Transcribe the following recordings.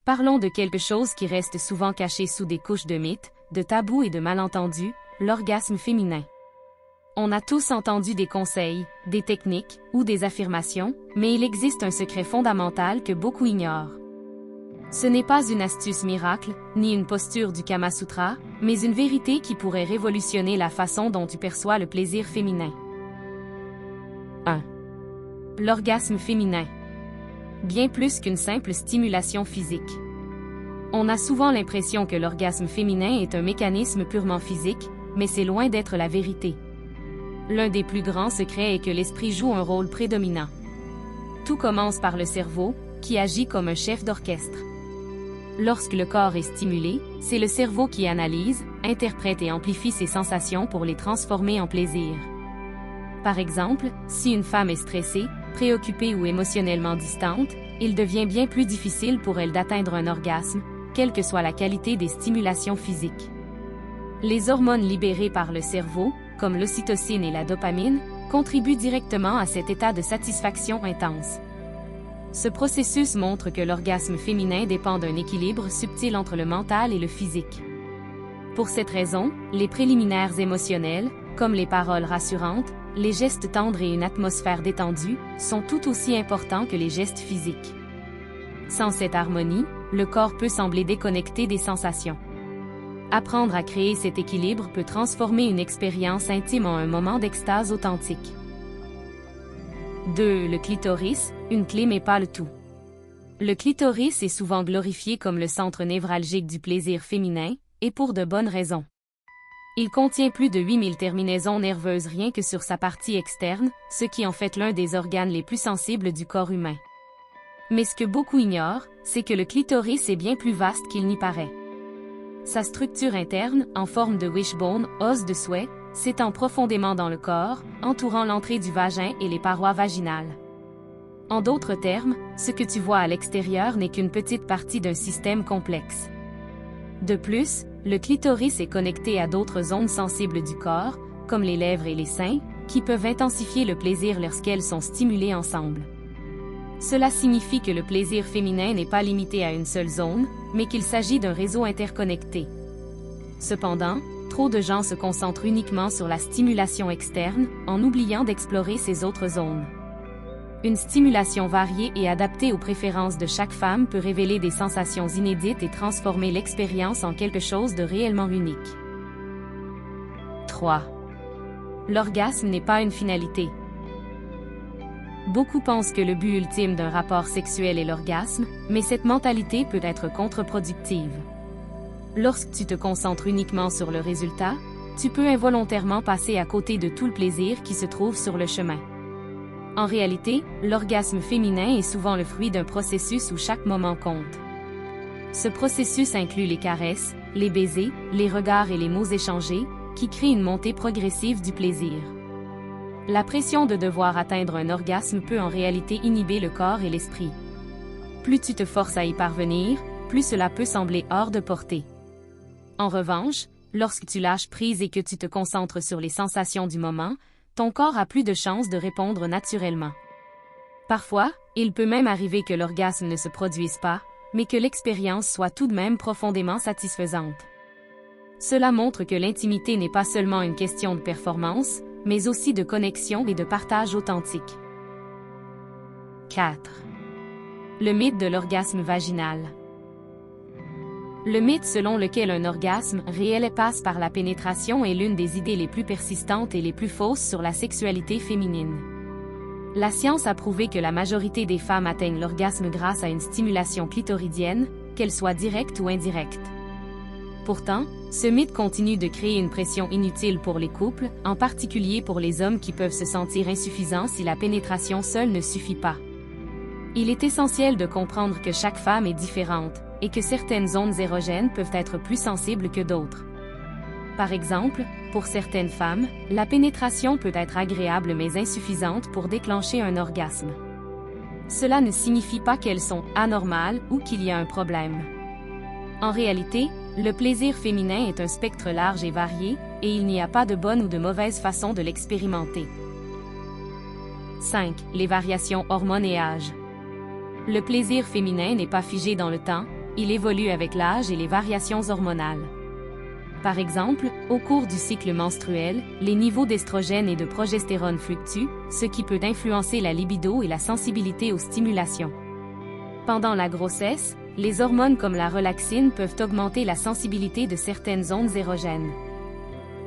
Parlons de quelque chose qui reste souvent caché sous des couches de mythes, de tabous et de malentendus, l'orgasme féminin. On a tous entendu des conseils, des techniques ou des affirmations, mais il existe un secret fondamental que beaucoup ignorent. Ce n'est pas une astuce miracle, ni une posture du Kama Sutra, mais une vérité qui pourrait révolutionner la façon dont tu perçois le plaisir féminin. 1. L'orgasme féminin. Bien plus qu'une simple stimulation physique. On a souvent l'impression que l'orgasme féminin est un mécanisme purement physique, mais c'est loin d'être la vérité. L'un des plus grands secrets est que l'esprit joue un rôle prédominant. Tout commence par le cerveau, qui agit comme un chef d'orchestre. Lorsque le corps est stimulé, c'est le cerveau qui analyse, interprète et amplifie ses sensations pour les transformer en plaisir. Par exemple, si une femme est stressée, préoccupée ou émotionnellement distante, il devient bien plus difficile pour elle d'atteindre un orgasme, quelle que soit la qualité des stimulations physiques. Les hormones libérées par le cerveau, comme l'ocytocine et la dopamine, contribuent directement à cet état de satisfaction intense. Ce processus montre que l'orgasme féminin dépend d'un équilibre subtil entre le mental et le physique. Pour cette raison, les préliminaires émotionnels, comme les paroles rassurantes, les gestes tendres et une atmosphère détendue, sont tout aussi importants que les gestes physiques. Sans cette harmonie, le corps peut sembler déconnecté des sensations. Apprendre à créer cet équilibre peut transformer une expérience intime en un moment d'extase authentique. 2. Le clitoris, une clé mais pas le tout. Le clitoris est souvent glorifié comme le centre névralgique du plaisir féminin, et pour de bonnes raisons. Il contient plus de 8000 terminaisons nerveuses rien que sur sa partie externe, ce qui en fait l'un des organes les plus sensibles du corps humain. Mais ce que beaucoup ignorent, c'est que le clitoris est bien plus vaste qu'il n'y paraît. Sa structure interne, en forme de wishbone, os de souhait, s'étend profondément dans le corps, entourant l'entrée du vagin et les parois vaginales. En d'autres termes, ce que tu vois à l'extérieur n'est qu'une petite partie d'un système complexe. De plus, le clitoris est connecté à d'autres zones sensibles du corps, comme les lèvres et les seins, qui peuvent intensifier le plaisir lorsqu'elles sont stimulées ensemble. Cela signifie que le plaisir féminin n'est pas limité à une seule zone, mais qu'il s'agit d'un réseau interconnecté. Cependant, trop de gens se concentrent uniquement sur la stimulation externe, en oubliant d'explorer ces autres zones. Une stimulation variée et adaptée aux préférences de chaque femme peut révéler des sensations inédites et transformer l'expérience en quelque chose de réellement unique. 3. L'orgasme n'est pas une finalité. Beaucoup pensent que le but ultime d'un rapport sexuel est l'orgasme, mais cette mentalité peut être contre-productive. Lorsque tu te concentres uniquement sur le résultat, tu peux involontairement passer à côté de tout le plaisir qui se trouve sur le chemin. En réalité, l'orgasme féminin est souvent le fruit d'un processus où chaque moment compte. Ce processus inclut les caresses, les baisers, les regards et les mots échangés, qui créent une montée progressive du plaisir. La pression de devoir atteindre un orgasme peut en réalité inhiber le corps et l'esprit. Plus tu te forces à y parvenir, plus cela peut sembler hors de portée. En revanche, lorsque tu lâches prise et que tu te concentres sur les sensations du moment, ton corps a plus de chances de répondre naturellement. Parfois, il peut même arriver que l'orgasme ne se produise pas, mais que l'expérience soit tout de même profondément satisfaisante. Cela montre que l'intimité n'est pas seulement une question de performance, mais aussi de connexion et de partage authentique. 4. Le mythe de l'orgasme vaginal. Le mythe selon lequel un orgasme réel passe par la pénétration est l'une des idées les plus persistantes et les plus fausses sur la sexualité féminine. La science a prouvé que la majorité des femmes atteignent l'orgasme grâce à une stimulation clitoridienne, qu'elle soit directe ou indirecte. Pourtant, ce mythe continue de créer une pression inutile pour les couples, en particulier pour les hommes qui peuvent se sentir insuffisants si la pénétration seule ne suffit pas. Il est essentiel de comprendre que chaque femme est différente, et que certaines zones érogènes peuvent être plus sensibles que d'autres. Par exemple, pour certaines femmes, la pénétration peut être agréable mais insuffisante pour déclencher un orgasme. Cela ne signifie pas qu'elles sont anormales ou qu'il y a un problème. En réalité, le plaisir féminin est un spectre large et varié, et il n'y a pas de bonne ou de mauvaise façon de l'expérimenter. 5. Les variations hormones et âge. Le plaisir féminin n'est pas figé dans le temps, il évolue avec l'âge et les variations hormonales. Par exemple, au cours du cycle menstruel, les niveaux d'estrogène et de progestérone fluctuent, ce qui peut influencer la libido et la sensibilité aux stimulations. Pendant la grossesse, les hormones comme la relaxine peuvent augmenter la sensibilité de certaines ondes érogènes.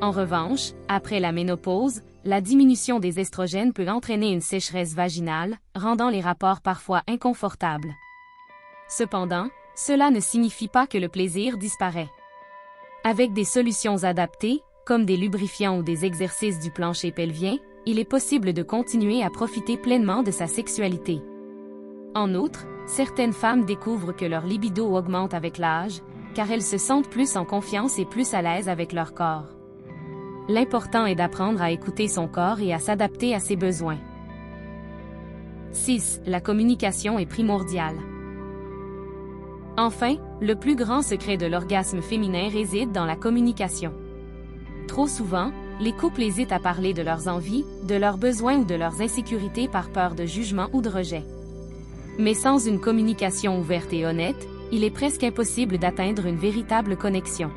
En revanche, après la ménopause, la diminution des estrogènes peut entraîner une sécheresse vaginale, rendant les rapports parfois inconfortables. Cependant, cela ne signifie pas que le plaisir disparaît. Avec des solutions adaptées, comme des lubrifiants ou des exercices du plancher pelvien, il est possible de continuer à profiter pleinement de sa sexualité. En outre, certaines femmes découvrent que leur libido augmente avec l'âge, car elles se sentent plus en confiance et plus à l'aise avec leur corps. L'important est d'apprendre à écouter son corps et à s'adapter à ses besoins. 6. La communication est primordiale. Enfin, le plus grand secret de l'orgasme féminin réside dans la communication. Trop souvent, les couples hésitent à parler de leurs envies, de leurs besoins ou de leurs insécurités par peur de jugement ou de rejet. Mais sans une communication ouverte et honnête, il est presque impossible d'atteindre une véritable connexion.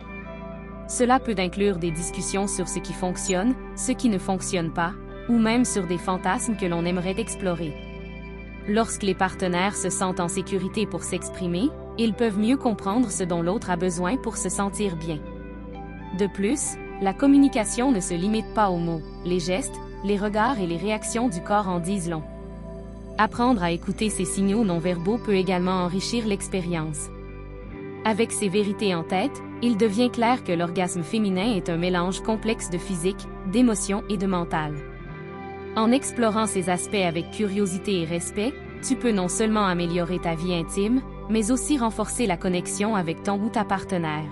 Cela peut inclure des discussions sur ce qui fonctionne, ce qui ne fonctionne pas, ou même sur des fantasmes que l'on aimerait explorer. Lorsque les partenaires se sentent en sécurité pour s'exprimer, ils peuvent mieux comprendre ce dont l'autre a besoin pour se sentir bien. De plus, la communication ne se limite pas aux mots, les gestes, les regards et les réactions du corps en disent long. Apprendre à écouter ces signaux non-verbaux peut également enrichir l'expérience. Avec ces vérités en tête, il devient clair que l'orgasme féminin est un mélange complexe de physique, d'émotion et de mental. En explorant ces aspects avec curiosité et respect, tu peux non seulement améliorer ta vie intime, mais aussi renforcer la connexion avec ton ou ta partenaire.